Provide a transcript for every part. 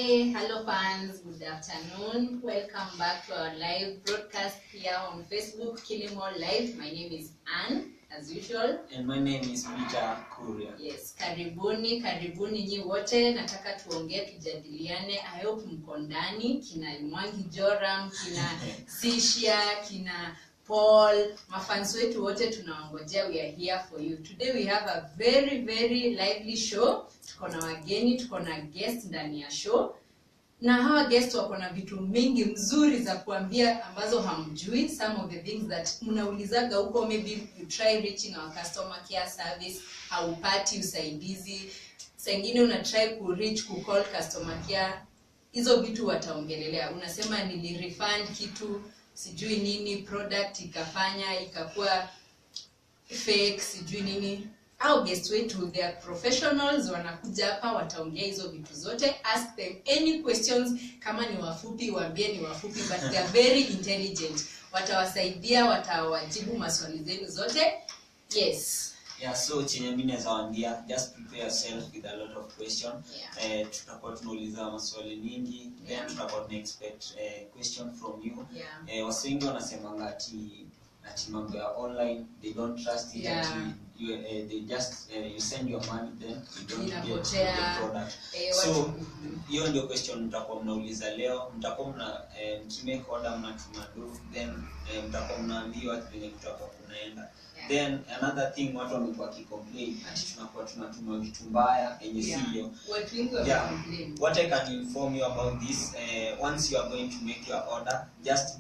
Hey, hello fans, good afternoon. Welcome back to our live broadcast here on Facebook, Kilimall Live. My name is Anne, as usual. And my name is Peter Kuria. Yes, karibuni nyi wote. Nataka tuongee, tujadiliane. I hope mko ndani, kina Mwangi Joram, kina Sishia, kina Paul, mafans wetu wote tunawangojea. We are here for you. Today we have a very lively show. Tuko na wageni, tuko na guest ndani ya show. Na hawa guest wako na vitu mingi mzuri za kuambia ambazo hamjui. Some of the things that mnaulizaga huko, maybe you try reaching our customer care service, haupati usaidizi. Sengine una try ku call customer care. Hizo vitu wataongelelea. Unasema nilirefund kitu sijui nini, product ikafanya ikakuwa fake sijui nini. Our guests wetu, they are professionals, wanakuja hapa wataongea hizo vitu zote. Ask them any questions, kama ni wafupi waambie ni wafupi, but they are very intelligent. Watawasaidia, watawajibu maswali zenu zote. Yes. Yeah, so chenye mimi naweza waambia, just prepare yourself with a lot of questions. Yeah. Tutakuwa tunauliza maswali mingi, then tutakuwa tuna expect question from you. Yeah. Watu wengi wanasema ati mambo ya online, they don't trust it. Yeah. They just you send your money, then you don't get the product. So hiyo ndio question mtakuwa mnauliza leo. Mtakuwa mkimake order, mnatuma do, then mtakuwa mnaambiwa kile kitakuwa kunaenda. Then another thing, watu wamekuwa complain ati tunakuwa tunatuma vitu mbaya yenye sio. What I can inform you about this, once you are going to make your order, just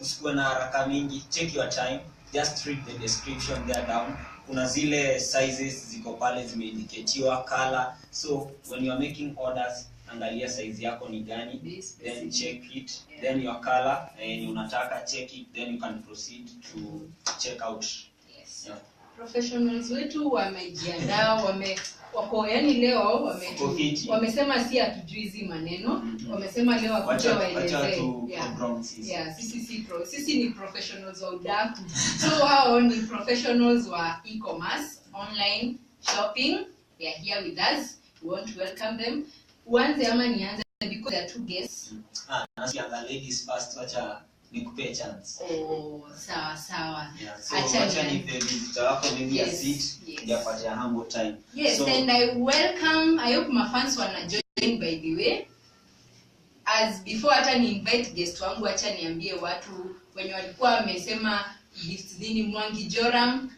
usikuwe na haraka mingi, take your time, just read the description there down. Kuna zile sizes ziko pale zimeindicatiwa color, so when you are making orders, angalia size yako ni gani, then check it, then your color unataka, check it, then you can proceed to check out. Yes. Yeah. Professionals wetu wamejiandaa, wako yani leo wamesema si hatujui hizi maneno. Wamesema leo wakuja waelezee. Yeah, sisi ni professionals wa udaku. So wao ni professionals wa e-commerce, online shopping. They are here with us. We want to welcome them. Uanze ama nianze, because there are two guests. Nasianga ladies first, wacha nikupe chance. Oh, sawa. Yeah, so wacha nipe visitor wako maybe a seat, ya pata humble time. Yes, so, and I hope my fans wanna join by the way. As before hata ni invite guest wangu, acha niambie watu wenye walikuwa wamesema gifts nini Mwangi Joram,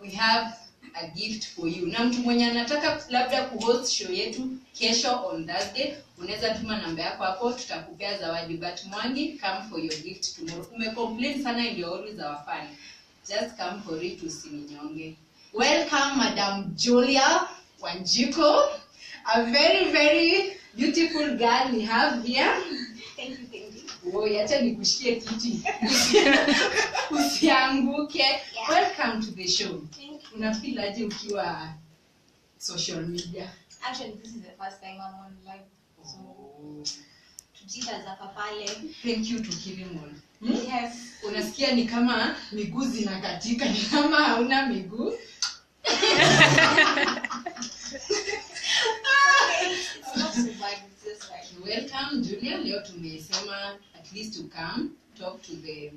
we have a gift for you. Na mtu mwenye anataka labda kuhost show yetu kesho on Thursday, unaweza tuma namba yako hapo, tutakupea zawadi. But Mwangi, come for your gift tomorrow. Umecomplain sana and you're always our fan. Just come for it, usininyonge. Welcome Madam Julia Wanjiko, a very beautiful girl we have here. Thank you. Acha nikushikie kiti. Usianguke. Yeah. Welcome to the show. Unafeel aje ukiwa social media? Actually, this is the first time I'm on live. So tujita za papale. Thank you to Kilimall. Yes. Unasikia ni kama miguu zinakatika, ni kama hauna miguu. Welcome Julia. Leo tumesema at least to come talk to the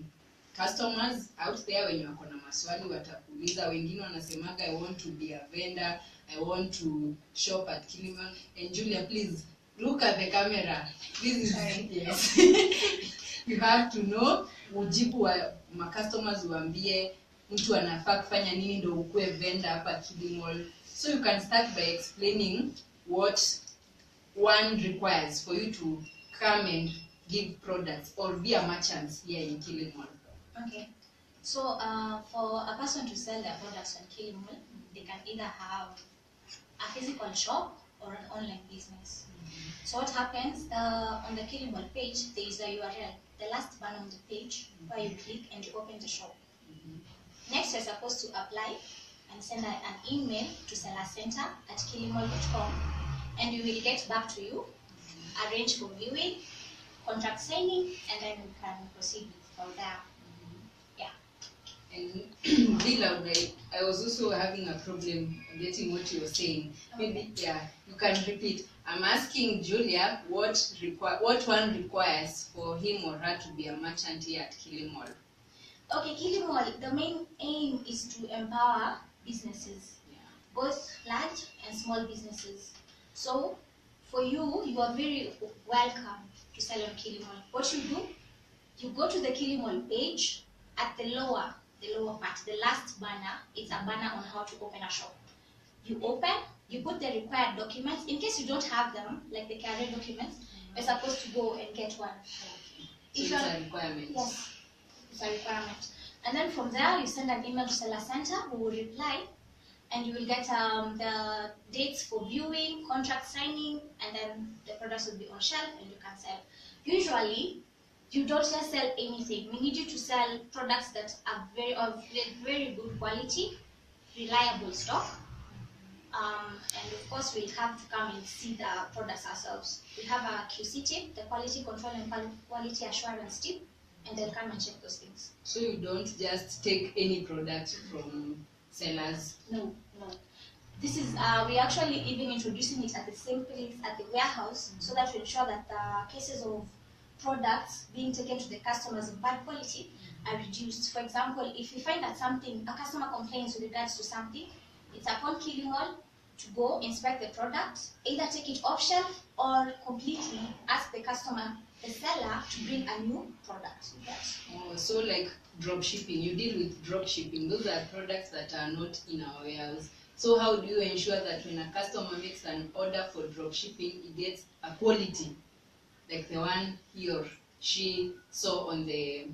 customers out there. Wenye wako na maswali watakuuliza. Wengine wanasemaga I want to be a vendor, I want to shop at Kilimall. And Julia, please look at the camera. This is yes. You have to know, ujibu wa customers uambie mtu anafaa kufanya nini ndio ukue vendor hapa Kilimall. So you can start by explaining what one requires for you to come and give products or be a merchant here in Kilimall. Okay. So for a person to sell their products on Kilimall, they can either have a physical shop or an online business. So what happens, on the Kilimall page, there is a URL, the last banner on the page, where you click and you open the shop. Next, you're supposed to apply and send an email to sellercenter@kilimall.com, and we will get back to you, arrange for viewing, contract signing, and then we can proceed from there. Yeah. And be loud, right? I was also having a problem getting what you were saying. Maybe you can repeat. I'm asking Julia what one requires for him or her to be a merchant here at Kilimall. Okay, Kilimall, the main aim is to empower businesses, both large and small businesses. So, for you, you are very welcome to sell on Kilimall. What you do, you go to the Kilimall page at the lower part, the last banner. It's a banner on how to open a shop. You open, you put the required documents. In case you don't have them, like the career documents, you're supposed to go and get one. So it's a requirement. Yes, it's a requirement. And then from there, you send an email to Seller Center who will reply, and you will get the dates for viewing, contract signing, and then the products will be on shelf and you can sell. Usually, you don't just sell anything. We need you to sell products that are of very good quality, reliable stock. And of course, we'll have to come and see the products ourselves. We have a QC team, the quality control and quality assurance team, and they'll come and check those things. So you don't just take any product from sellers? No. This is, we're actually even introducing it at the same place at the warehouse, so that we ensure that the cases of products being taken to the customers of bad quality are reduced. For example, if we find that a customer complains with regards to something, it's upon Kilimall to go inspect the product, either take it off shelf or completely ask the seller to bring a new product. Yes. Oh, so like drop shipping, you deal with drop shipping. Those are products that are not in our warehouse. So how do you ensure that when a customer makes an order for drop shipping, it gets a quality like the one he or she saw on the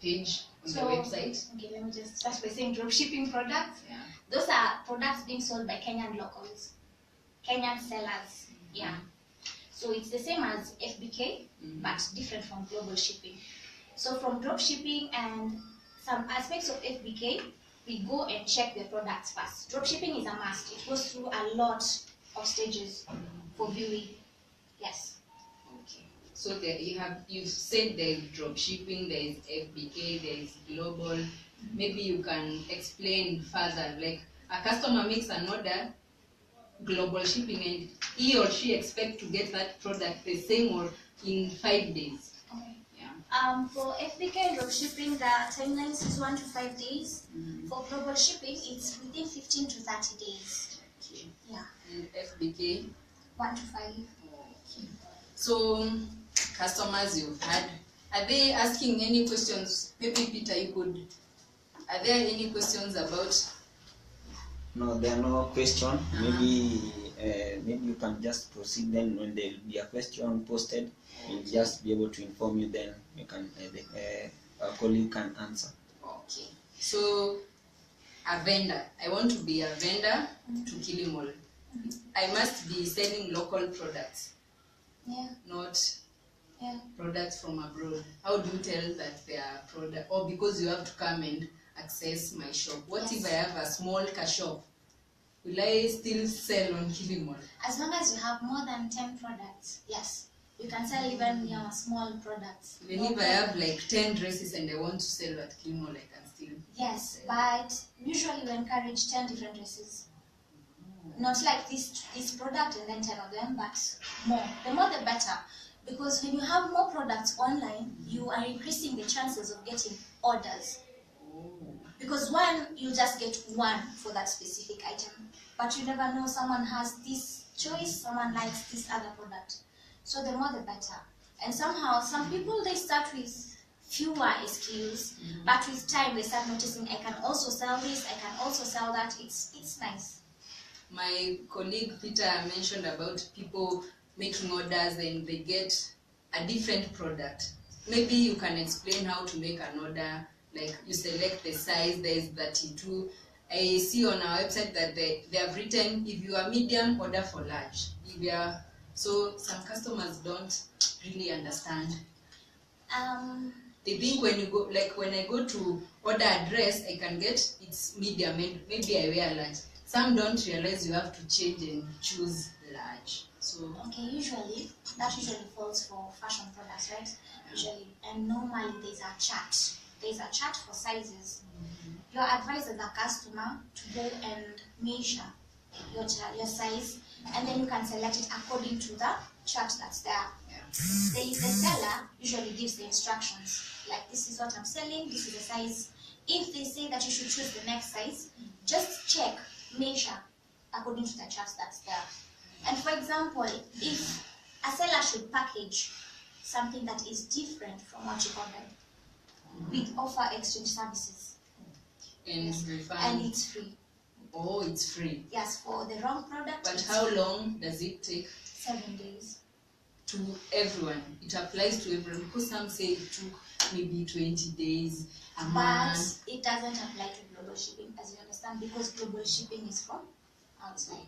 page on the website? Okay, let me just start by saying drop shipping products. Yeah. Those are products being sold by Kenyan locals, Kenyan sellers. Yeah. So it's the same as FBK, but different from global shipping. So from drop shipping and some aspects of FBK, we go and check the products first. Drop shipping is a must. It goes through a lot of stages for viewing. Yes. Okay. So you've said there is drop shipping, there is FBK, there is global. Maybe you can explain further. Like a customer makes an order, global shipping, and he or she expects to get that product the same or in 5 days. Okay. Yeah. For FBK and drop shipping, the timelines is 1 to 5 days. For global shipping, it's within 15 to 30 days. Okay. Yeah. And FBK? 1 to 5. Okay. So customers you've had, are they asking any questions? Maybe Peter, are there any questions about? No, there are no questions. Maybe you can just proceed. Then when there will be a question posted, we'll just be able to inform you. Then you can our colleague can answer. Okay. So a vendor. I want to be a vendor to Kilimall. I must be selling local products. Yeah. Not products from abroad. How do you tell that they are product? Or because you have to come and access my shop. What if I have a small shop? Will I still sell on Kilimall? As long as you have more than 10 products, yes. You can sell even small products. Even if I have like 10 dresses and I want to sell at Kilimall, I can still. Yes, but usually we encourage 10 different dresses. Not like this product and then 10 of them, but more. The more the better. Because when you have more products online, you are increasing the chances of getting orders. Because one, you just get one for that specific item. But you never know, someone has this choice, someone likes this other product. So the more the better. And somehow, some people, they start with fewer SKUs, but with time they start noticing, I can also sell this, I can also sell that. It's nice. My colleague Peter mentioned about people making orders and they get a different product. Maybe you can explain how to make an order. Like you select the size, there is 32. I see on our website that they have written, if you are medium, order for large. So some customers don't really understand. They think when you go, like when I go to order a dress, I can get it's medium and maybe I wear large. Some don't realize you have to change and choose large. So okay, that usually falls for fashion products, right? Usually, and normally there's a chart. There's a chart for sizes. you're advised as a customer to go and measure your size, and then you can select it according to the chart that's there. The seller usually gives the instructions, like this is what I'm selling, this is the size. If they say that you should choose the next size, just check, measure according to the chart that's there. And for example, if a seller should package something that is different from what you ordered, we offer exchange services. And refund. And it's free. Oh, it's free. Yes, for the wrong product. But how long does it take? 7 days. To everyone. It applies to everyone, because some say it took maybe 20 days, a month. But it doesn't apply to global shipping, as you understand, because global shipping is from outside.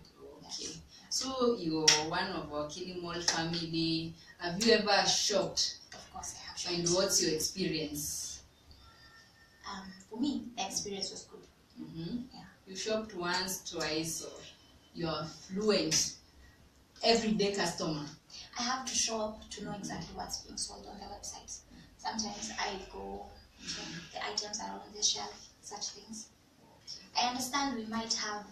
Okay. Yes. So you're one of our Kilimall family. Have you ever shopped? Of course I have shopped. And what's your experience? For me, the experience was good. Yeah. You shopped once, twice, or you're fluent, everyday customer? I have to shop to know exactly what's being sold on the website. Sometimes I go check the items that are on the shelf, such things. I understand we might have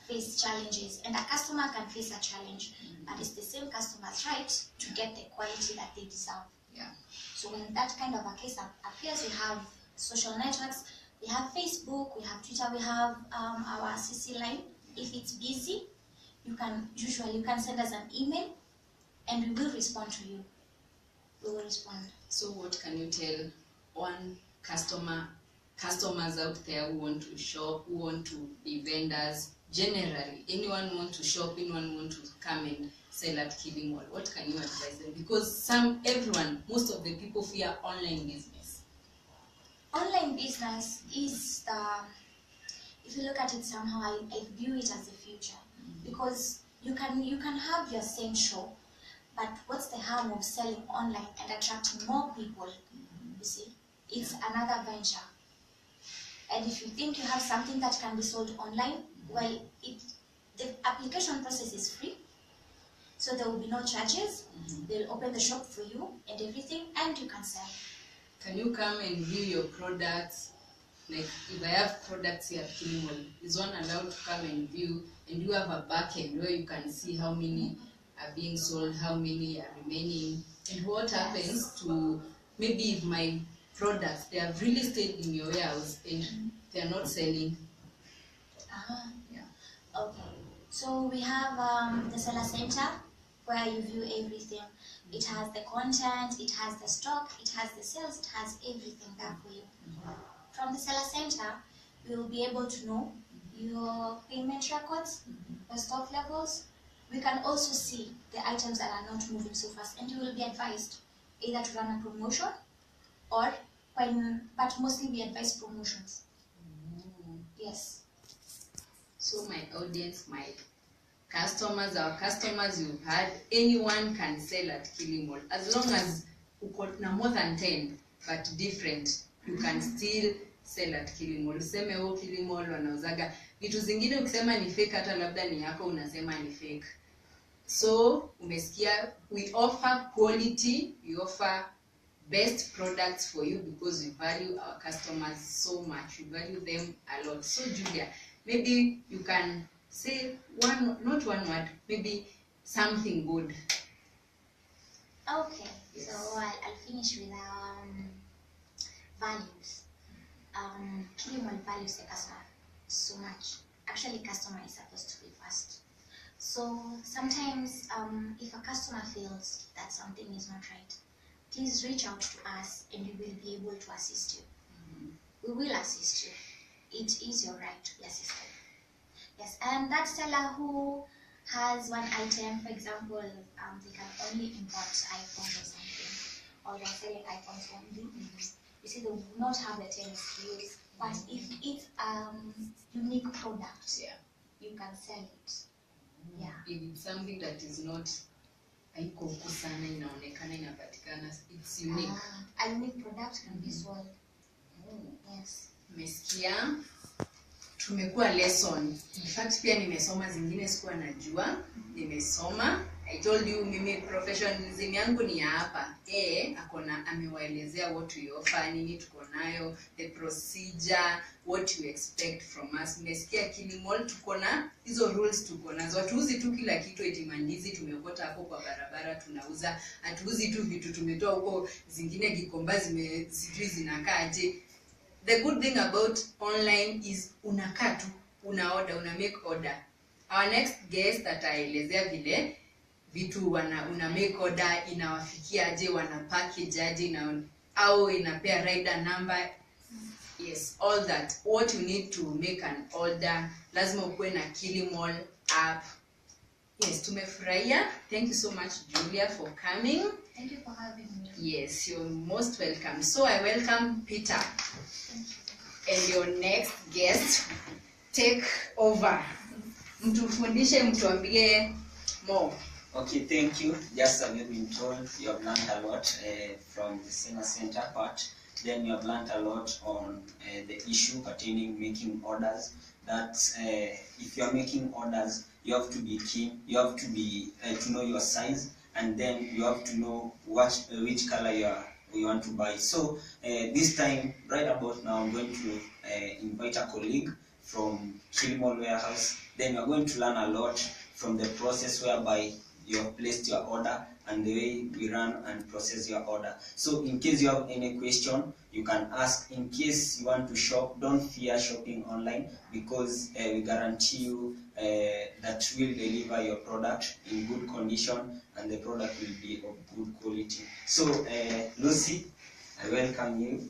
faced challenges, and a customer can face a challenge, but it's the same customer's right to get the quality that they deserve. Yeah. So when that kind of a case appears, we have social networks, we have Facebook, we have Twitter, we have our CC line. If it's busy, you can send us an email, and we will respond to you. We will respond. So what can you tell one customers out there who want to shop, who want to be vendors, generally, anyone want to shop, anyone want to come and sell at Kilimall? What can you advise them? Because most of the people fear online business. Online business is if you look at it somehow, I view it as the future, because you can have your same shop, but what's the harm of selling online and attracting more people? You see, it's another venture. And if you think you have something that can be sold online, well, the application process is free, so there will be no charges. They'll open the shop for you and everything, and you can sell. Can you come and view your products? Like, if I have products here at Kilimall, is one allowed to come and view? And you have a back end where you can see how many are being sold, how many are remaining, and what happens to maybe if my products, they have really stayed in your warehouse and they are not selling. Yeah. Okay. So we have the seller center where you view everything. It has the content, it has the stock, it has the sales, it has everything there for you. From the seller center, you will be able to know your payment records, the stock levels. We can also see the items that are not moving so fast, and you will be advised either to run a promotion or but mostly we advise promotions. Yes. So my audience, my customers, our customers you've had, anyone can sell at Kilimall. As long as you got more than 10, but different, you can still sell at Kilimall. Useme Kilimall wanauzaga vitu zingine, ukisema ni fake hata labda ni yako unasema ni fake. So umesikia, we offer quality, we offer best products for you because we value our customers so much. We value them a lot. So Julia, maybe you can say not one word, maybe something good. Okay. Yes. So I'll finish with values. Kilimall values the customer so much. Actually, customer is supposed to be first. So sometimes if a customer feels that something is not right, please reach out to us and we will be able to assist you. We will assist you. It is your right to be assisted. Yes, and that seller who has one item, for example, they can only import iPhones or something, or they're selling iPhones only. You see, they will not have the 10 SKUs, but if it's unique product, you can sell it. Yeah. If it's something that is not haiko huku sana, inaonekana inapatikana, it's unique. A unique product can be sold. Yes. Umesikia? Tumekuwa lesson. In fact pia nimesoma zingine sikuwa najua. Nimesoma. I told you mimi professionalism yangu ni ya hapa. Akona amewaelezea what we offer, nini tuko nayo, the procedure, what you expect from us. Mmesikia Kilimall tuko na hizo rules, tuko nazo. Hatuuzi tu kila kitu eti mandizi tumeokota hapo kwa barabara tunauza. Hatuuzi tu vitu tumetoa huko zingine Gikomba sijui zinakaaje. The good thing about online is unakaa tu, una order, una make order. Our next guest ataelezea vile vitu una make order, inawafikia aje, wana package aje, au inapea rider number. Yes, all that. What you need to make an order, lazima ukuwe na Kilimall app. Yes, tumefurahia. Thank you so much, Julia, for coming. Thank you for having me. Yes, you're most welcome. So I welcome Peter. And your next guest, take over. Mtufundishe, mtuambie more. Okay, thank you. Just as you've been told, you have learned a lot from the senior center part. Then you have learned a lot on the issue pertaining making orders. That if you are making orders, you have to be keen. You have to be to know your size, and then you have to know which color you want to buy. So this time, right about now, I'm going to invite a colleague from Kilimall warehouse. Then you're going to learn a lot from the process whereby you have placed your order and the way we run and process your order. So in case you have any question, you can ask. In case you want to shop, don't fear shopping online, because we guarantee you that we'll deliver your product in good condition and the product will be of good quality. So Lucy, I welcome you.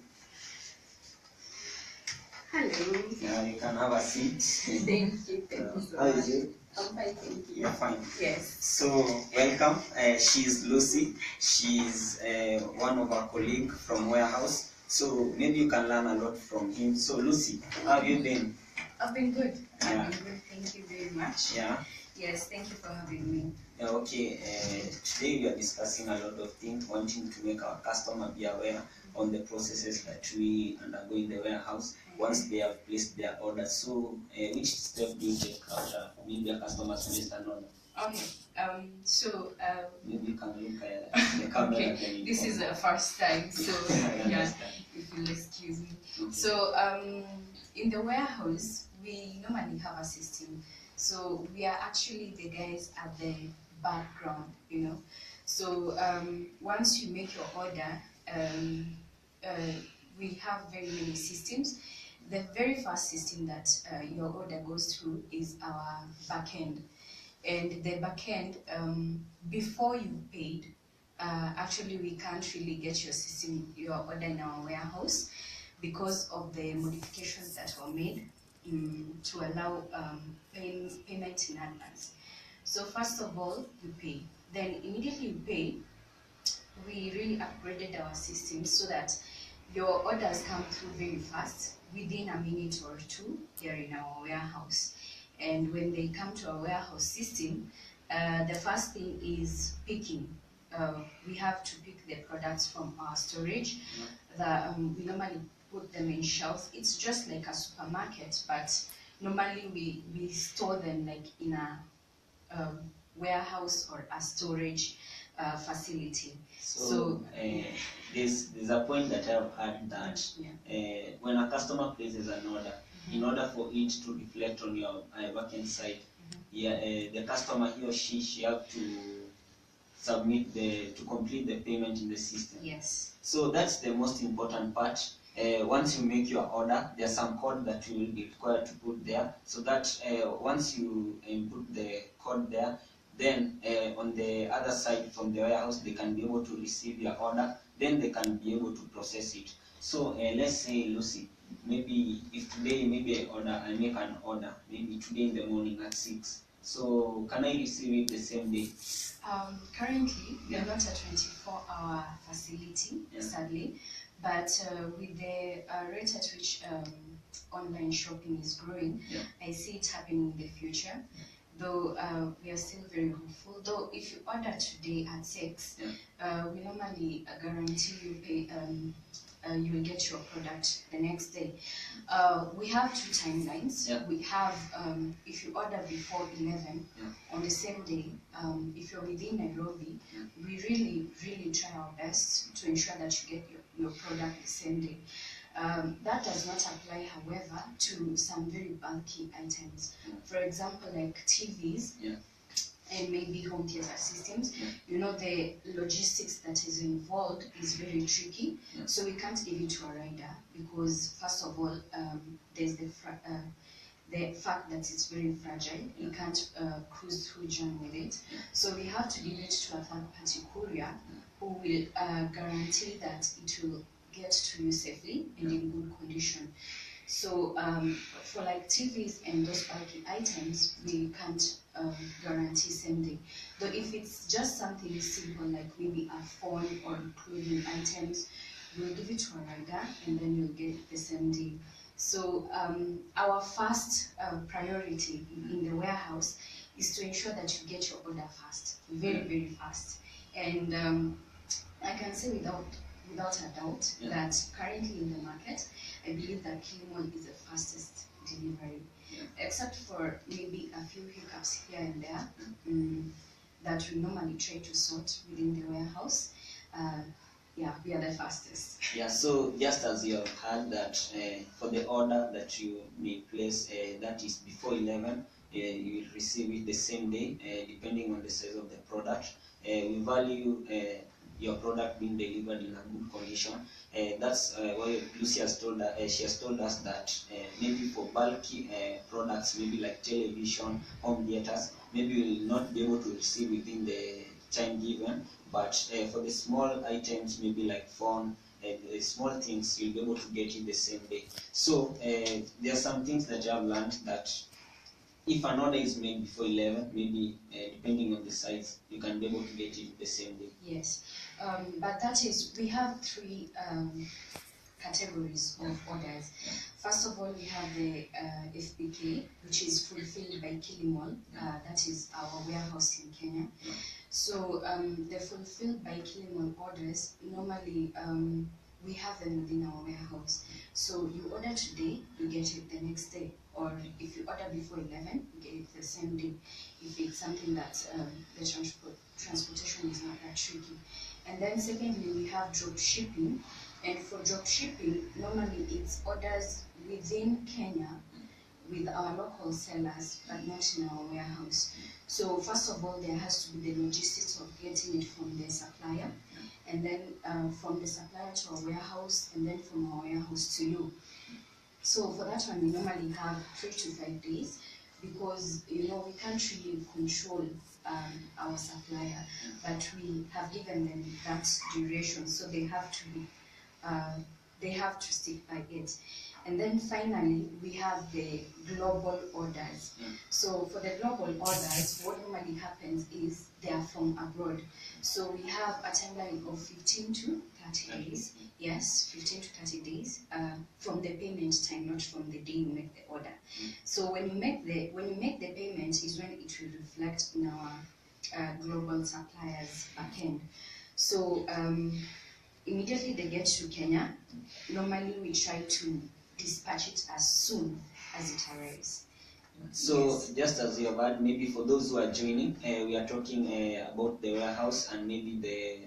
Hello. You can have a seat. Thank you. Thank you so How much. is it? I'm fine, thank you. You're fine. Yes. So welcome. She's Lucy. She's one of our colleagues from warehouse. So maybe you can learn a lot from him. So Lucy, how have you been? I've been good. Yeah. I've been good. Thank you very much. Yeah. Yes, thank you for having me. Yeah, okay. Today we are discussing a lot of things, wanting to make our customer be aware on the processes that we undergo in the warehouse once they have placed their order. So, which step do you take after maybe a customer has placed an order? Okay. Maybe you can look at the camera. Okay. This is the first time, so yeah, if you'll excuse me. Okay. So, in the warehouse, we normally have a system. So we are actually the guys at the background, you know. So once you make your order, we have very many systems. The very first system that your order goes through is our backend. And the backend, before you paid, actually we can't really get your order in our warehouse because of the modifications that were made to allow payment in advance. So first of all, you pay. Then immediately you pay, we really upgraded our system so that your orders come through very fast. Within a minute or two, they're in our warehouse. And when they come to our warehouse system, the first thing is picking. We have to pick the products from our storage. We normally put them in shelves. It's just like a supermarket, but normally we store them like in a warehouse or a storage facility. So there's a point that I've heard that when a customer places an order, in order for it to reflect on your backend side, the customer, he or she have to submit to complete the payment in the system. Yes. So that's the most important part. Once you make your order, there's some code that you will be required to put there, so that once you input the code there, then on the other side from the warehouse, they can be able to receive your order, then they can be able to process it. So let's say, Lucy, maybe if today I make an order, maybe today in the morning at 6. So can I receive it the same day? Currently, we are not a 24-hour facility, sadly, but with the rate at which online shopping is growing, I see it happening in the future. Though we are still very hopeful. Though if you order today at 6, we normally guarantee you pay you will get your product the next day. We have two timelines. Yeah. We have, if you order before 11, Yeah. on the same day, if you're within Nairobi, Yeah. we really try our best to ensure that you get your product the same day. That does not apply, however, to some very bulky items. Yeah. For example, like TVs. Yeah. And maybe home theater systems. Yeah. You know, the logistics that is involved is very tricky. Yeah. So we can't give it to a rider because, first of all, there's the fact that it's very fragile. Yeah. You can't cruise through journey with it. Yeah. So we have to give it to a third-party courier who will guarantee that it will get to you safely and in good condition. So for like TVs and those bulky items, we can't guarantee same day. Though if it's just something simple like maybe a phone or clothing items, we'll give it to a rider and then you'll get it the same day. So our first priority in the warehouse is to ensure that you get your order fast, very fast. And I can say without a doubt that currently in the market, I believe that Kilimall is the fastest delivery, except for maybe a few hiccups here and there that we normally try to sort within the warehouse. We are the fastest. Yeah, so just as you have heard that for the order that you may place, that is before 11, you will receive it the same day, depending on the size of the product. We value your product being delivered in a good condition. That's why Lucy has told us, she has told us that maybe for bulky products, maybe like television, home theaters, maybe you will not be able to receive within the time given, but for the small items, maybe like phone, the small things, you'll be able to get it the same day. So there are some things that I have learned that if an order is made before 11, maybe depending on the size, you can be able to get it the same day. Yes, but that is, we have three categories of orders. First of all, we have the FBK, which is fulfilled by Kilimall. That is our warehouse in Kenya. So the fulfilled by Kilimall orders, normally we have them within our warehouse. So you order today, you get it the next day. Or if you order before 11, you get it the same day. If it's something that the transportation is not that tricky. And then secondly, we have drop shipping. And for drop shipping, normally it's orders within Kenya with our local sellers, but not in our warehouse. So first of all, there has to be the logistics of getting it from the supplier, and then from the supplier to our warehouse, and then from our warehouse to you. So for that one, we normally have 3 to 5 days, because we can't really control our supplier, but we have given them that duration, so they have to stick by it. And then finally, we have the global orders. So for the global orders, what normally happens is they are from abroad. So we have a timeline of 15 to 30 days. Yes, 15 to 30 days from the payment time, not from the day you make the order. So when you make the payment is when it will reflect in our global suppliers backend. So immediately they get to Kenya. Normally we try to dispatch it as soon as it arrives. So just as you have heard, maybe for those who are joining, we are talking about the warehouse and maybe the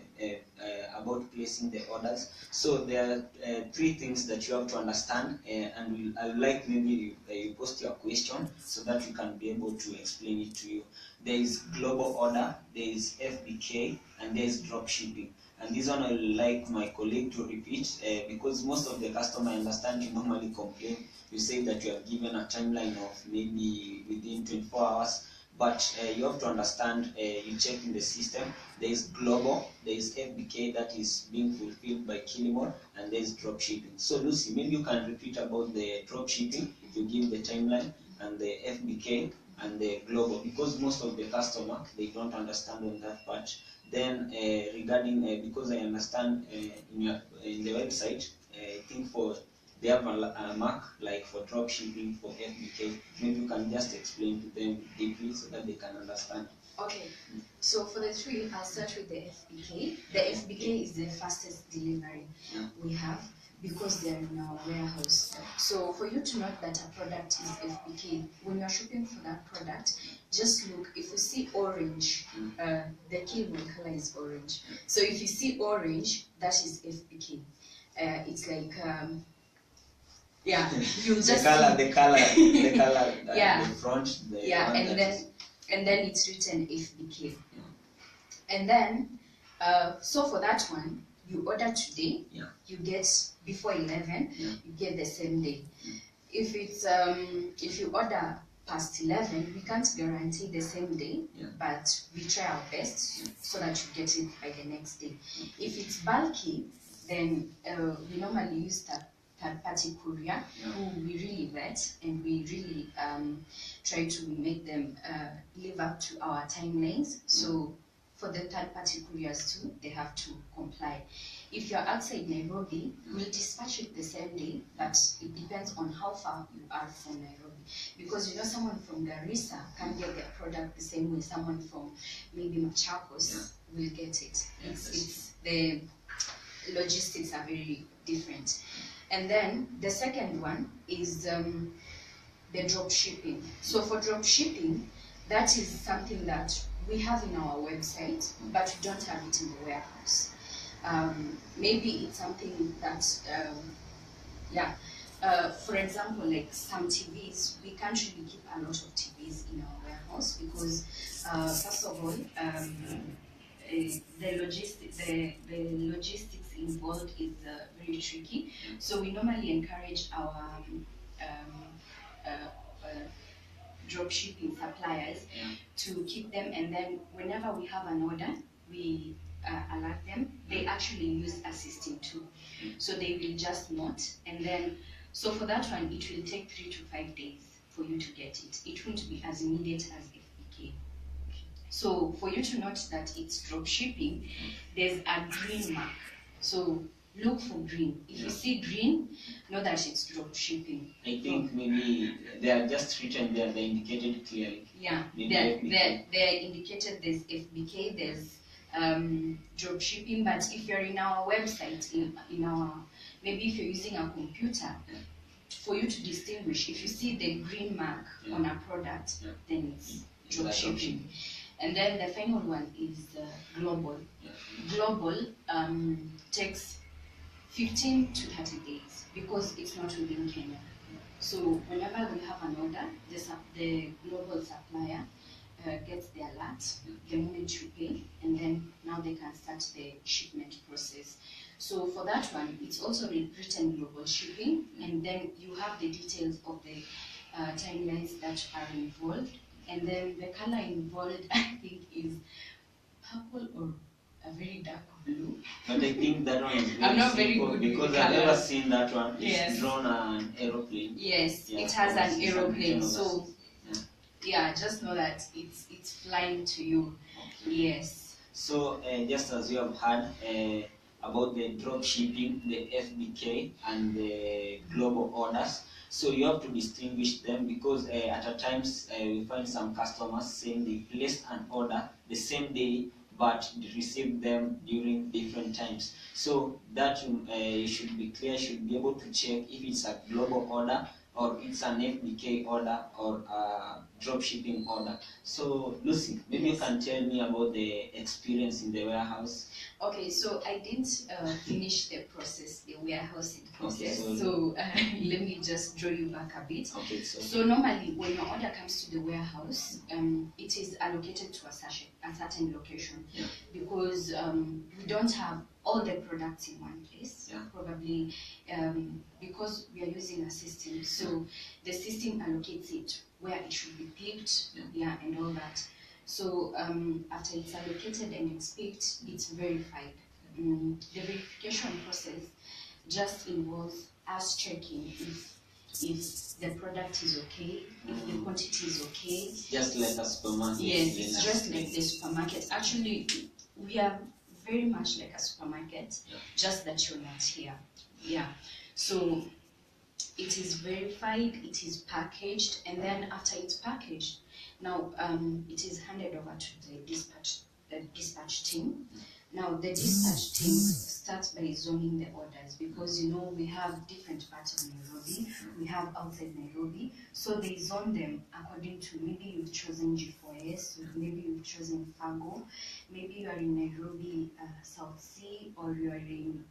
about placing the orders. So there are 3 things that you have to understand, and I would like maybe you post your question so that we can be able to explain it to you. There is global order, there is FBK, and there is drop shipping. And this one I would like my colleague to repeat because most of the customer, I understand, you normally complain. You say that you have given a timeline of maybe within 24 hours, but you have to understand, you check in the system, there is global, there is FBK that is being fulfilled by Kilimall, and there is drop shipping. So Lucy, maybe you can repeat about the drop shipping, you give the timeline, and the FBK and the global, because most of the customer, they don't understand on that part. Then regarding, because I understand in the website, I think they have a mark like for drop shipping, for FBK. Maybe you can just explain to them deeply so that they can understand. Okay, so for the 3, I'll start with the FBK. The FBK is the fastest delivery we have. because they're in our warehouse. So for you to know that a product is FBK, when you're shopping for that product, just look. If you see orange, the Kilimall color is orange. So if you see orange, that is FBK. It's like you'll just the color, yeah, the front, and then it's written FBK. And then, so for that one, you order today, you get before 11, you get the same day. If it's if you order past 11, we can't guarantee the same day, but we try our best so that you get it by the next day. If it's bulky, then we normally use that third-party courier who we really vet, and we really try to make them live up to our timelines. So for the third-party couriers too, they have to comply. If you're outside Nairobi, we'll dispatch it the same day, but it depends on how far you are from Nairobi. Because someone from Garissa can get their product the same way someone from maybe Machakos will get it. It's the logistics are very different. And then the second one is the drop shipping. So for drop shipping, that is something that we have in our website, but we don't have it in the warehouse. Maybe it's something that, for example, like some TVs, we can't really keep a lot of TVs in our warehouse because, first of all, the logistics involved is very tricky. So we normally encourage our drop shipping suppliers to keep them, and then whenever we have an order, we alert them. They actually use a system too, so they will just note, and then so for that one it will take 3 to 5 days for you to get it. It won't be as immediate as FBK. So for you to note that it's drop shipping, there's a green mark. So look for green. If you see green, know that it's drop shipping. I think maybe they are just written there, they're indicated clearly. Yeah, they're indicated. There's FBK, there's drop shipping, but if you're in our website, in our, maybe if you're using a computer, for you to distinguish, if you see the green mark on a product, then it's drop shipping. And then the final one is global. Global takes 15 to 30 days because it's not within Kenya. So whenever we have an order, the global supplier gets the alert the moment you pay, and then now they can start the shipment process. So for that one, it's also written global shipping, and then you have the details of the timelines that are involved. And then the color involved, I think, is purple or a very dark blue. But I think that one is very I'm not simple very good because with I've never colors. seen that one. It's drawn an aeroplane. Yes, it has an aeroplane. So just know that it's flying to you. Okay. Yes. So just as you have heard about the drop shipping, the FBK, and the global orders. So you have to distinguish them because at times we find some customers saying they placed an order the same day but received them during different times. So that you should be clear, should be able to check if it's a global order or it's an FBK order or a drop shipping order. So Lucy, maybe you can tell me about the experience in the warehouse. Okay, so I didn't finish the process, the warehousing process. Okay, so let me just draw you back a bit. Okay, so normally when your order comes to the warehouse, it is allocated to a certain location because we don't have all the products in one place. Probably because we are using a system, so the system allocates it where it should be picked, and all that. So after it's allocated and it's picked, it's verified. The verification process just involves us checking if the product is okay, if the quantity is okay. Just like a supermarket. Yes, it's just like the supermarket. Actually, we are very much like a supermarket, just that you're not here. So it is verified, it is packaged, and then after it's packaged, now it is handed over to the dispatch team. Now the dispatch team start by zoning the orders, because you know we have different parts of Nairobi. We have outside Nairobi, so they zone them according to, maybe you've chosen G4S, maybe you've chosen Fago, maybe you are in Nairobi South Sea, or you are in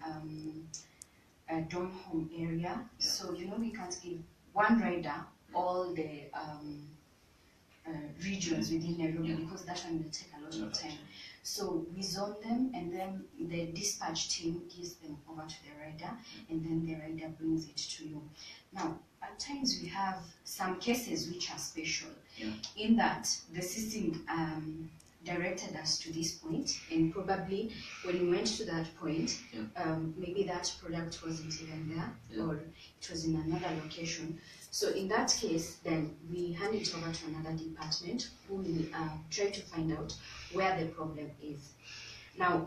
a Donholm area. So you know we can't give one rider all the regions within Nairobi, because that one will take a lot of time. So we zone them, and then the dispatch team gives them over to the rider, and then the rider brings it to you. Now, at times we have some cases which are special, in that the system directed us to this point, and probably when we went to that point, maybe that product wasn't even there, or it was in another location. So in that case, then we hand it over to another department who will try to find out where the problem is. Now,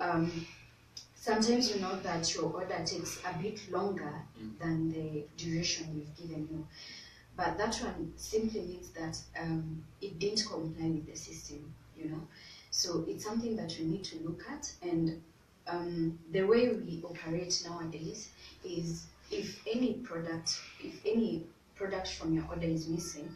sometimes you know that your order takes a bit longer than the duration we've given you. But that one simply means that it didn't comply with the system, you know. So it's something that we need to look at, and the way we operate nowadays is if any product from your order is missing,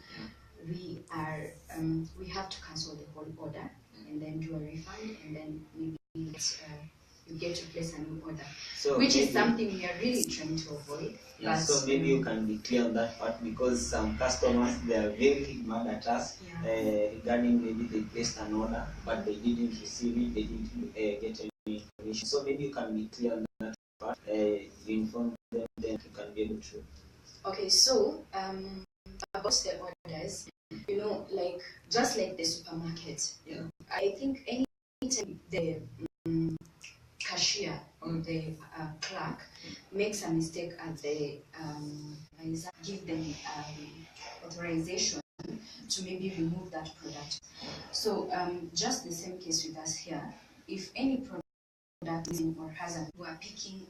we have to cancel the whole order and then do a refund, and then maybe you get to place a new order, so which is something we are really trying to avoid. Yeah, so maybe you can be clear on that part, because some customers, they are very mad at us regarding maybe they placed an order but they didn't receive it, they didn't get any information. So maybe you can be clear on that part, you inform them, then you can be able to. Okay, so about the orders, you know, like just like the supermarket, I think anytime the cashier or the clerk makes a mistake at the give them authorization to maybe remove that product. So just the same case with us here. If any product is in or has we are picking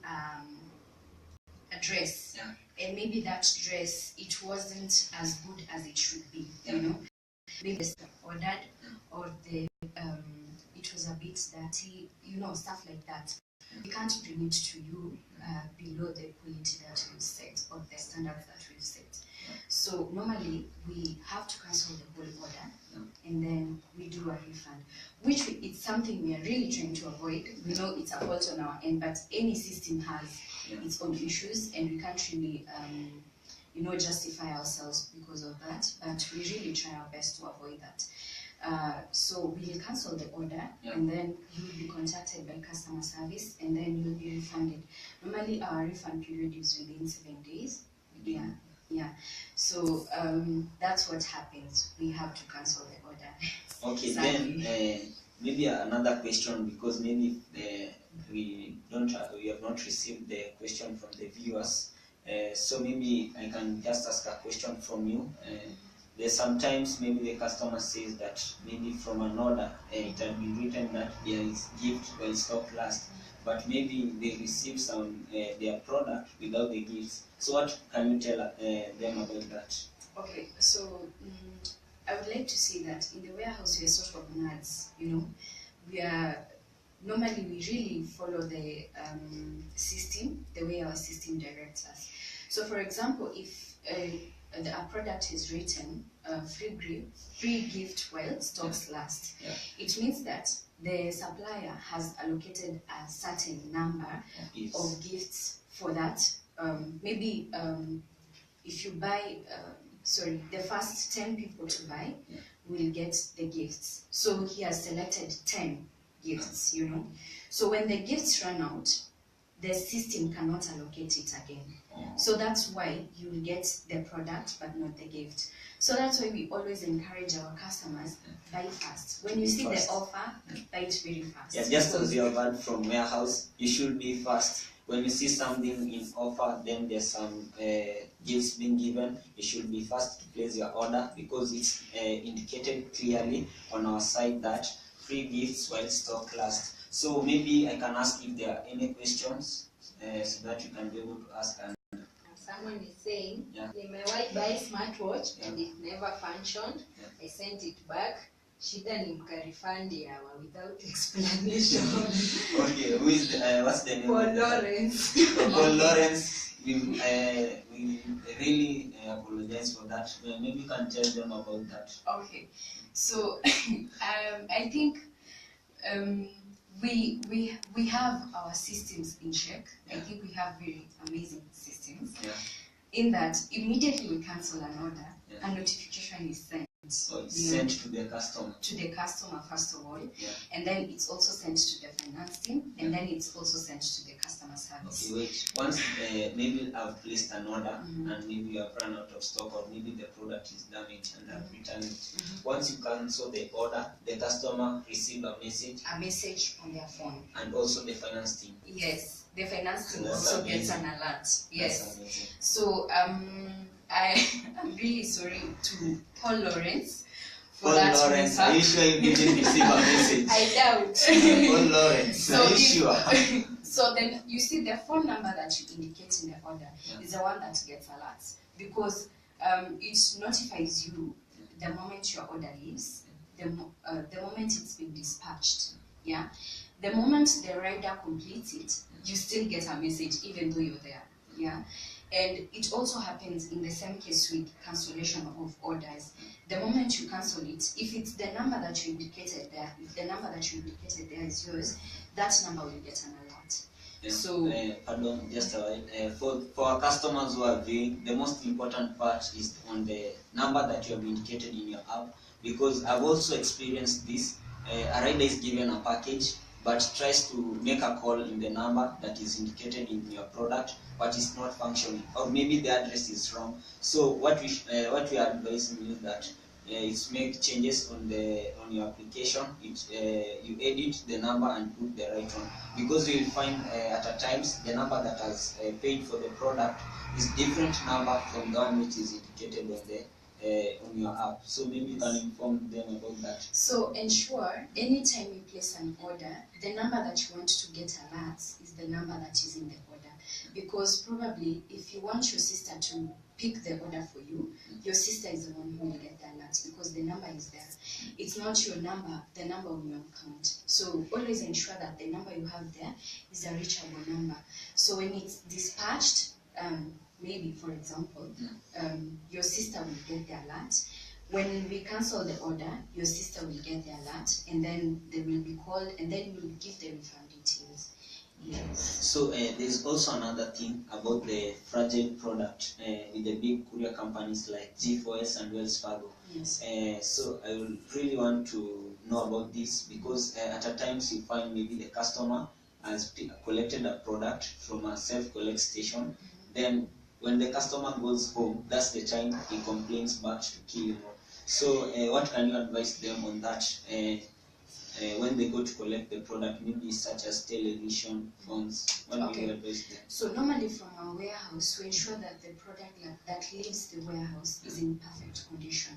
a dress, and maybe that dress, it wasn't as good as it should be, you know, maybe it's ordered, or the it was a bit dirty, you know, stuff like that. We can't bring it to you below the quality that we've set, or the standards that we've set. So normally we have to cancel the whole order, and then we do a refund, which it's something we are really trying to avoid. We know it's a fault on our end, but any system has its own issues, and we can't really you know, justify ourselves because of that, but we really try our best to avoid that. So we'll cancel the order, and then you'll be contacted by customer service, and then you'll be refunded. Normally our refund period is within 7 days. So that's what happens. We have to cancel the order. Okay, then maybe another question, because maybe we have not received the question from the viewers. So maybe I can just ask a question from you. There's sometimes maybe the customer says that maybe from an order it had been written that there is gift while stock lasts, but maybe they receive some their product without the gifts. So what can you tell them about that? Okay, so I would like to say that in the warehouse we are sort of nerds, you know. We are normally, we really follow the system, the way our system directs us. So for example, if a product is written free gift while stocks last, it means that the supplier has allocated a certain number of gifts for that. Maybe if you buy, the first 10 people to buy will get the gifts. So he has selected 10 gifts, you know. So when the gifts run out, the system cannot allocate it again. So that's why you will get the product but not the gift. So that's why we always encourage our customers, buy fast. When you see the offer, buy it very fast. Yeah, just as you have heard from warehouse, you should be fast. When you see something in offer, then there's some gifts being given, you should be fast to place your order, because it's indicated clearly on our site that free gifts while stock lasts. So maybe I can ask if there are any questions so that you can be able to ask. And someone is saying, my wife buy smartwatch and it never functioned. I sent it back. Shida ni mkarifandi hawa without explanation. Okay, who is what's the name? Paul Lawrence. Paul Lawrence. We really apologize for that. Maybe you can tell them about that. Okay, so I think we have our systems in check. I think we have very amazing systems. Yeah. In that, immediately we cancel an order, a notification is sent. So it's sent to the customer. To the customer first of all, Yeah. and then it's also sent to the finance team, and then it's also sent to the customer service. Okay, wait. Once maybe I've placed an order and maybe you have run out of stock, or maybe the product is damaged and I've returned it. Once you cancel the order, the customer receives a message. A message on their phone. And also the finance team. Yes, the finance team That's also amazing. gets an alert. Yes. That's amazing. So I'm really sorry to Paul Lawrence for Paul that Lawrence, mishap. are you sure you didn't receive a message? I doubt. Paul Lawrence, are you sure? So then you see the phone number that you indicate in the order is the one that gets alerts, because it notifies you the moment your order leaves, the moment it's been dispatched. Yeah, the moment the rider completes it, you still get a message even though you're there. Yeah. And it also happens in the same case with cancellation of orders. The moment you cancel it, if it's the number that you indicated there, if the number that you indicated there is yours, that number will get an alert. Yeah. So, pardon, just a while. For our customers who are viewing, the most important part is on the number that you have indicated in your app, because I've also experienced this. A rider is given a package, but tries to make a call in the number that is indicated in your product, but it's not functioning, or maybe the address is wrong. So what we are advising is that it's make changes on your application. You edit the number and put the right one, because you will find at times the number that has paid for the product is different number from the one which is indicated on your app. So maybe you can inform them about that. So ensure anytime you place an order, the number that you want to get alerts is the number that is in the order. Because probably if you want your sister to pick the order for you, your sister is the one who will get the alerts, because the number is there. It's not your number, the number on your account. So always ensure that the number you have there is a reachable number. So when it's dispatched, maybe, for example, your sister will get the alert. When we cancel the order, your sister will get the alert, and then they will be called, and then you will give the refund details. Yes. So there's also another thing about the fragile product with the big courier companies like G4S and Wells Fargo. Yes. So I would really want to know about this, because at times you find maybe the customer has collected a product from a self-collect station. Then when the customer goes home, that's the time he complains back to Kilimall. So what can you advise them on that? When they go to collect the product, maybe such as television, phones, what do you advise them? So normally from our warehouse, we ensure that the product that leaves the warehouse is in perfect condition.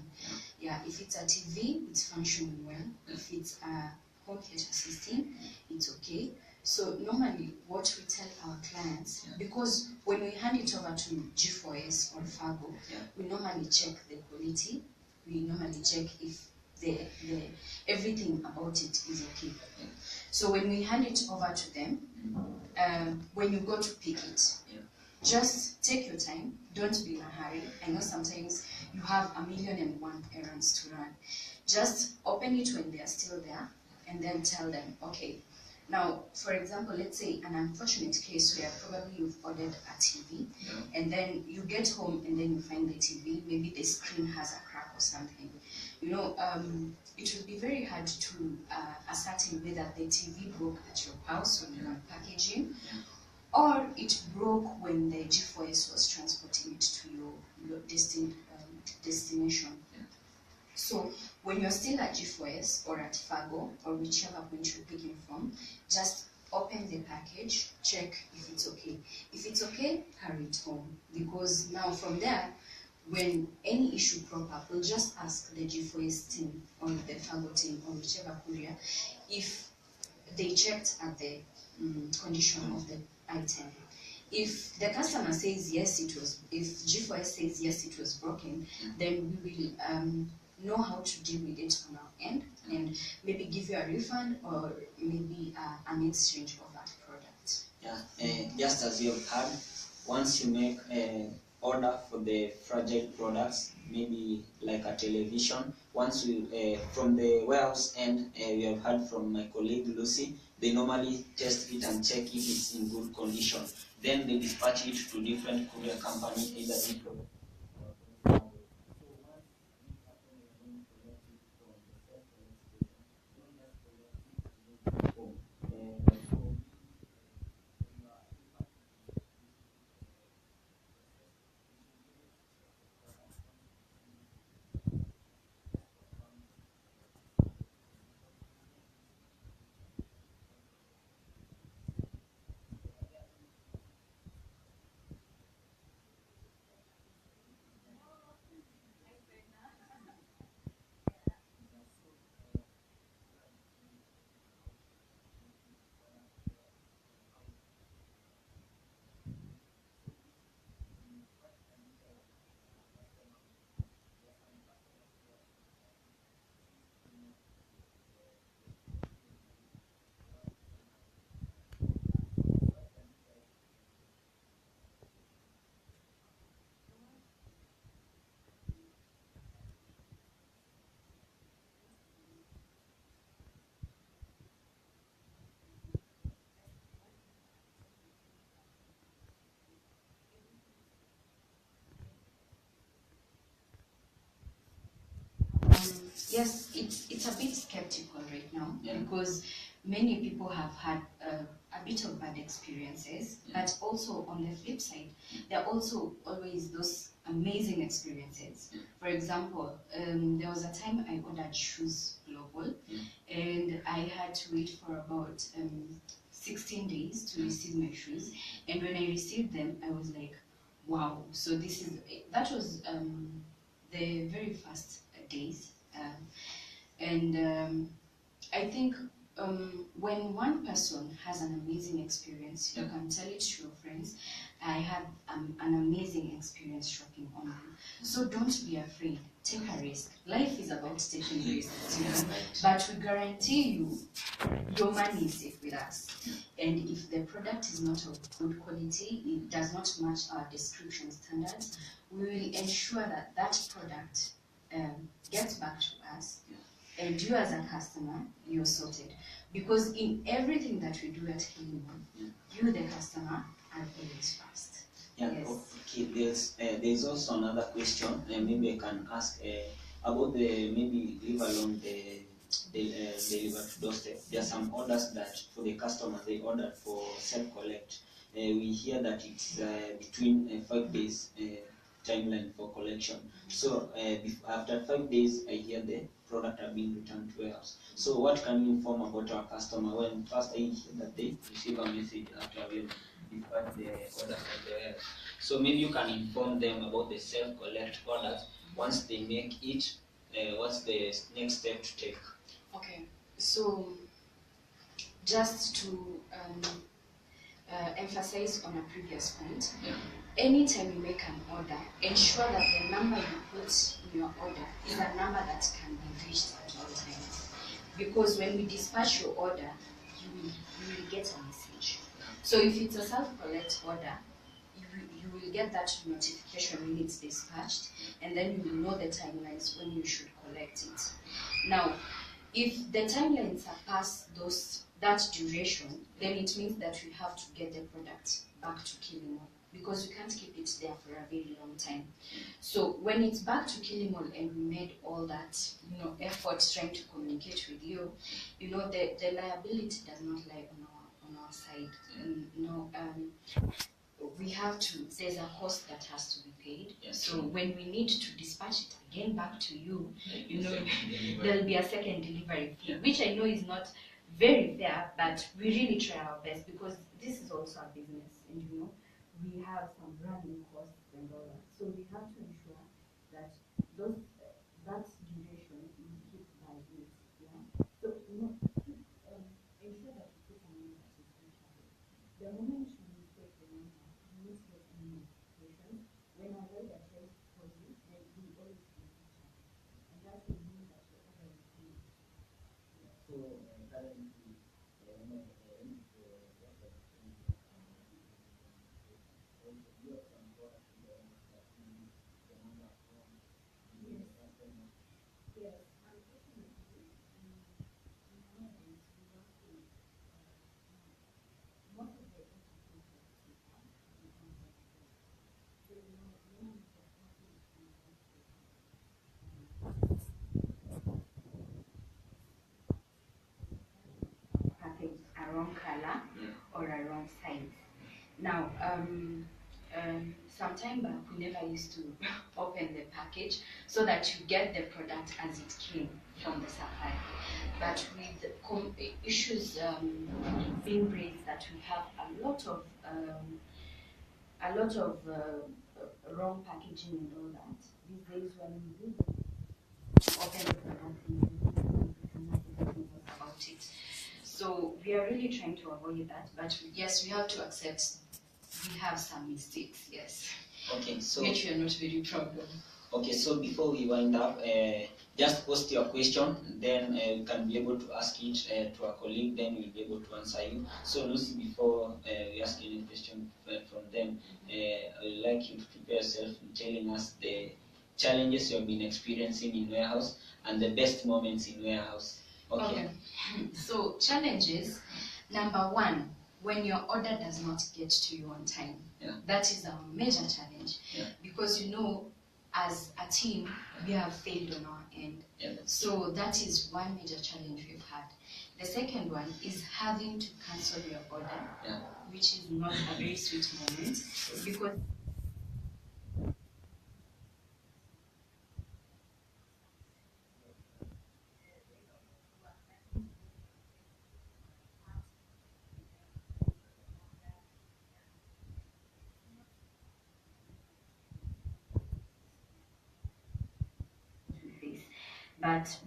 Yeah, if it's a TV, it's functioning well. If it's a home theater system, it's okay. So normally what we tell our clients, because when we hand it over to G4S or Fargo, we normally check the quality, we normally check if everything about it is okay. So when we hand it over to them, when you go to pick it, just take your time, don't be in a hurry. I know sometimes you have 1,000,001 errands to run. Just open it when they are still there, and then tell them, okay. Now, for example, let's say an unfortunate case where probably you've ordered a TV, and then you get home and then you find the TV, maybe the screen has a crack or something. You know, it would be very hard to ascertain whether the TV broke at your house when you were packaging, or it broke when the G4S was transporting it to your destination. So when you're still at G4S or at Fargo or whichever point you're picking from, just open the package, check if it's okay. If it's okay, carry it home. Because now from there, when any issue crop up, we'll just ask the G4S team or the Fargo team or whichever courier if they checked at the condition of the item. If the customer says yes, it was, if G4S says yes, it was broken, then we will know how to deal with it on our end and maybe give you a refund or maybe an exchange of that product. Yeah, just as you've heard, once you make an order for the fragile products, maybe like a television, once you from the warehouse end, we have heard from my colleague Lucy, they normally test it and check if it's in good condition. Then they dispatch it to different courier company, either Ipro. Yes, it's a bit skeptical right now because many people have had a bit of bad experiences, but also on the flip side, there are also always those amazing experiences. For example, there was a time I ordered shoes global, and I had to wait for about 16 days to receive my shoes, and when I received them, I was like, wow. So that was the very first days. And I think when one person has an amazing experience, you can tell it to your friends. I had an amazing experience shopping online. So don't be afraid. Take a risk. Life is about taking risks, you know? But we guarantee you, your money is safe with us. And if the product is not of good quality, it does not match our description standards, we will ensure that that product gets back to us, and you as a customer, you're sorted. Because in everything that we do at Kilimall, you, the customer, are always first. Yeah, Yes. Okay, there's also another question, maybe I can ask about the maybe leave alone the deliver to doorstep. There are some orders that for the customer they ordered for self-collect. We hear that it's between 5 days timeline for collection. So after 5 days, I hear the product are being returned to warehouse. So what can you inform about our customer when first I hear that they receive a message after we dispatch the order from the warehouse? So maybe you can inform them about the self-collect orders. Once they make it, what's the next step to take? Okay, so just to emphasize on a previous point, anytime you make an order, ensure that the number you put in your order is a number that can be reached at all times. Because when we dispatch your order, you will get a message. So if it's a self-collect order, you will get that notification when it's dispatched, and then you will know the timelines when you should collect it. Now, if the timelines surpass that duration, then it means that we have to get the product back to Kilimall, because we can't keep it there for a very long time. So when it's back to Kilimall and we made all that effort trying to communicate with you, the liability does not lie on our side. We have to, there's a cost that has to be paid. Yes. So when we need to dispatch it again back to you, there'll be a second delivery fee, which I know is not very fair, but we really try our best because this is also a business, and we have some running costs and all that. So we have to ensure that that duration is hit by it. Yeah. So ensure that you put a name that is reachable. The moment you mistake the number, you won't get any notification. When a rider tries to call you, then you will always be reachable. And that will or a wrong size. Now, some time back, we never used to open the package so that you get the product as it came from the supplier. But with issues being raised that we have a lot of wrong packaging and all that. These days, when we do open the product, about it. So we are really trying to avoid that. But yes, we have to accept we have some mistakes. Yes. Okay, so which we are not very proud of. Okay, so before we wind up, just post your question, then we can be able to ask it to a colleague, then we'll be able to answer you. So Lucy, before we ask any question from them, I would like you to prepare yourself in telling us the challenges you have been experiencing in warehouse and the best moments in warehouse. Okay. So challenges, number one, when your order does not get to you on time. Yeah. That is a major challenge. Yeah. Because as a team, we have failed on our end. Yeah. So that is one major challenge we've had. The second one is having to cancel your order, Yeah. which is not a very sweet moment, because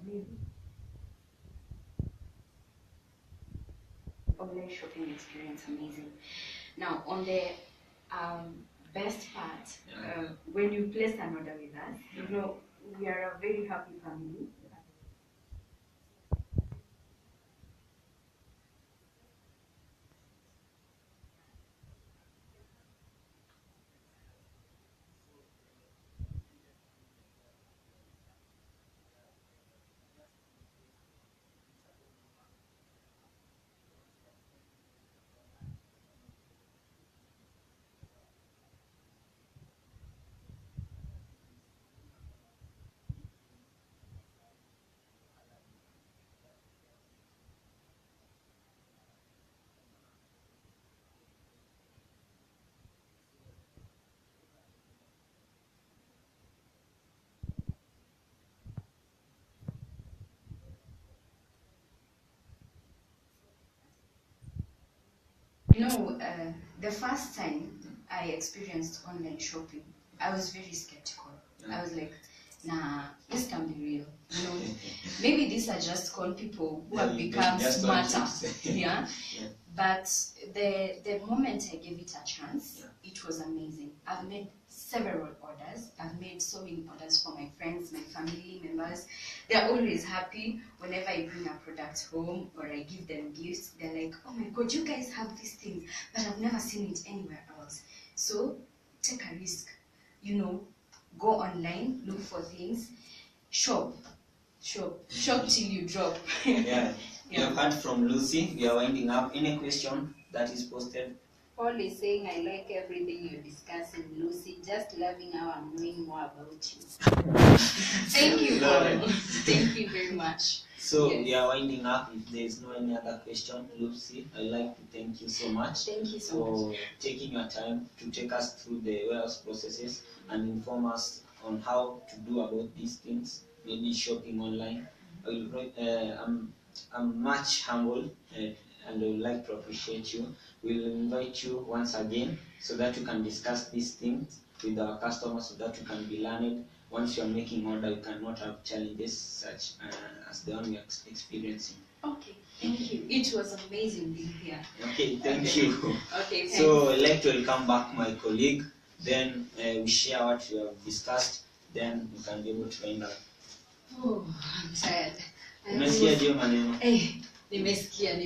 we online shopping experience amazing. Now, on the best part, when you place an order with us, we are a very happy family. The first time I experienced online shopping, I was very skeptical. I was like, nah, this can be real. Maybe these are just con people who have become smarter. Yeah. But the moment I gave it a chance, it was amazing. I've made several orders. I've made so many orders for my friends, my family members. They're always happy whenever I bring a product home or I give them gifts. They're like, oh my God, you guys have these things, but I've never seen it anywhere else. So take a risk. Go online, look for things, shop till you drop. Yeah. You have heard from Lucy. We are winding up. Any question that is posted? Paul is saying, I like everything you're discussing, Lucy. Just loving how I'm knowing more about you. Thank you, Paul. Thank you very much. So we are winding up. If there is no any other question, Lucy, I'd like to thank you so much. Thank you so much for taking your time to take us through the warehouse processes and inform us on how to do about these things, maybe shopping online. I'm much humbled and I would like to appreciate you. We'll invite you once again so that you can discuss these things with our customers, so that you can be learned. Once you are making order, you cannot have challenges such as the one we are experiencing. Okay, thank you. It was amazing being here. Okay, thank you. Okay, thanks. So I'd like to welcome back my colleague. Then we share what we have discussed. Then we can be able to find out. Oh, I'm tired. Umesikia hiyo maneno? Nimesikia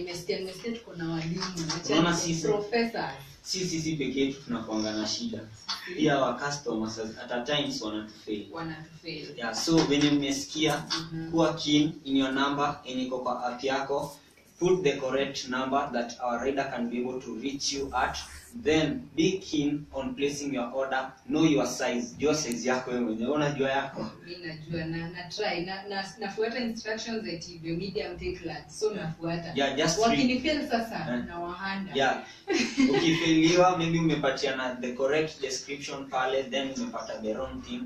tuko na walimu. Unaona sisi professors. Sisi pekee yetu tunakuanga na shida. Pia wa customers at times wanatufail. Yeah, so when mmesikia kuwa keen in your number iko kwa app yako, put the correct number that our rider can be able to reach you at. Then be keen on placing your order. Know your size. Jua size yako wewe mwenyewe. Unajua yako? Mimi najua na try nafuata instructions za TV medium take large. So nafuata. Yeah, just wakinifeel sasa na wahanda. Yeah. Ukifeliwa maybe umepatiana the correct description pale, then umepata the wrong thing.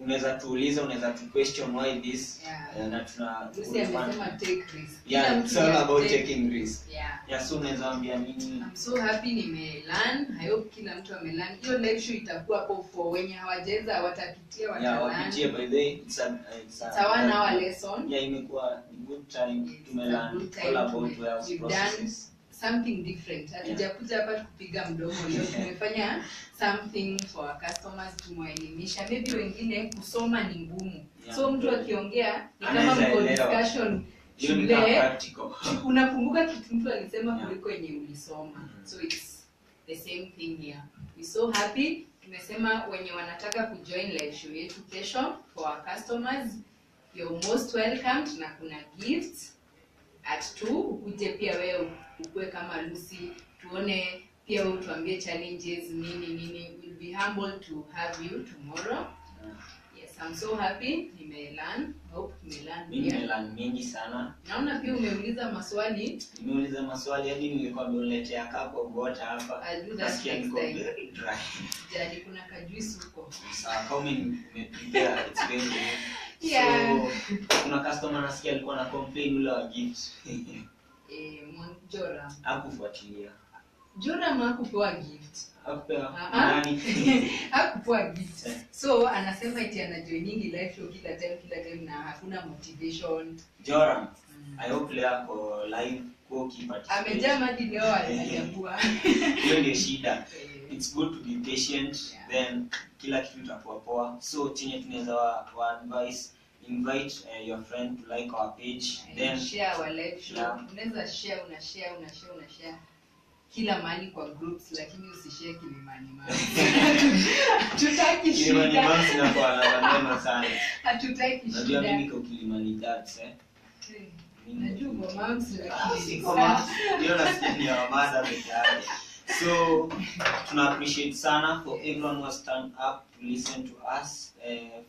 Unaweza tuuliza, unaweza tu question why this, na tunasema take risk. Yeah, it's all about taking risk. Yeah, so unaweza ambia nini? I'm so happy nimelearn. I hope kila mtu amelearn. Hiyo live show itakuwa hapo for wenye hawajeza watapitia wapitie. By the way, it's a 1 hour lesson. Yeah, imekuwa good time tumelearn all about warehouse processes. Something different. Hatujakuja hapa kupiga mdomo leo. Tumefanya something for our customers, tumewaelimisha. Maybe wengine kusoma ni ngumu. So mtu akiongea ni kama mko discussion shule. Unakumbuka kitu mtu alisema kuliko yenye ulisoma. So it's the same thing here. We so happy. Tumesema wenye wanataka kujoin live show yetu kesho for our customers, you're most welcome. Na kuna gifts at 2. Ukuje pia wewe ukue kama Lucy, tuone pia wewe, tuambie challenges nini. We'll be humble to have you tomorrow. Yes, I'm so happy nimelearn. Hope nimelearn. Nimelearn mingi sana. Naona pia umeuliza maswali. Nimeuliza maswali hadi nilikuwa nimeletea kapo bota hapa. Nasikia niko very dry. Jadi kuna kajuice huko. Sawa, kama nimeprepare it's very good. Yeah. So kuna customer nasikia alikuwa na complain ule wa gift. Jora hakufuatilia. Jora hakupewa gift. Hakupewa nani? Hakupewa gift. So anasema eti anajoining live show kila time na hakuna motivation. Jora, I hope leo kwa live kwa kipatia. Amejaa hadi leo anajambua. Hiyo ndio shida. It's good to be patient, then kila kitu itakuwa poa. So chenye tunaweza wa advice, invite your friend to like our page, then share our live show. Unaweza share, una share kila mahali kwa groups, lakini usishare Kilimani Mama. Hatutaki shida. Kilimani Mama sinakuwa na maneno sana. Hatutaki shida. Najua mimi niko Kilimani Dads Najua mama si kama ndio nasikia ni mama peke yake. So tuna appreciate sana for everyone who has turned up to listen to us.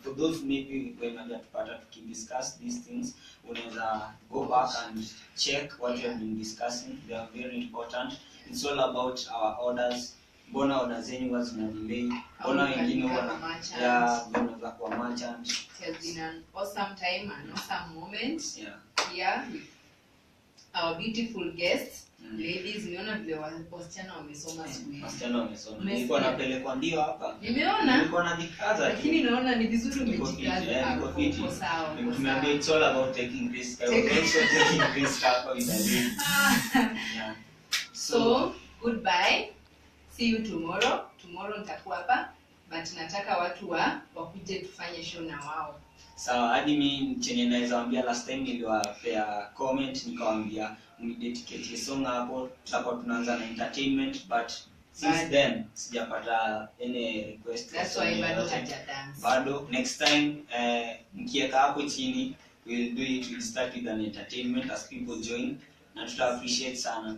For those maybe when we get to discuss these things, unaweza go back and check what we have been discussing. They are very important. It's all about our orders. Bona orders zenyu was na delay. Bona wengine wana za kwa merchant. It has been an awesome time and awesome moment. Yeah. With our beautiful guests. Ladies, niona vile wasichana wamesoma siku hizi. Wasichana wamesoma. Nilikuwa napelekwa ndio hapa. Nimeona. Nilikuwa najikaza. Lakini naona ni vizuri umejikaza hapo. Kwa sawa. Nimeambia it's all about taking risk. I was also taking risk hapa with the ladies. Yeah. So, goodbye. See you tomorrow. Tomorrow nitakuwa hapa, but nataka watu wakuje tufanye show na wao. Sawa, hadi mimi chenye naweza waambia, last time niliwapea comment nikawaambia mdedicate song hapo, tutakuwa tunaanza na entertainment, but since then sijapata any request. That's why bado hajadance. Bado next time mkieka hapo chini we'll do it, we'll start with an entertainment as people join, na tuta appreciate sana.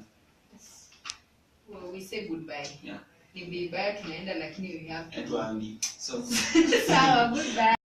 Well, we say goodbye. Yeah. Ni bye tunaenda, lakini we have to. So Sawa, goodbye.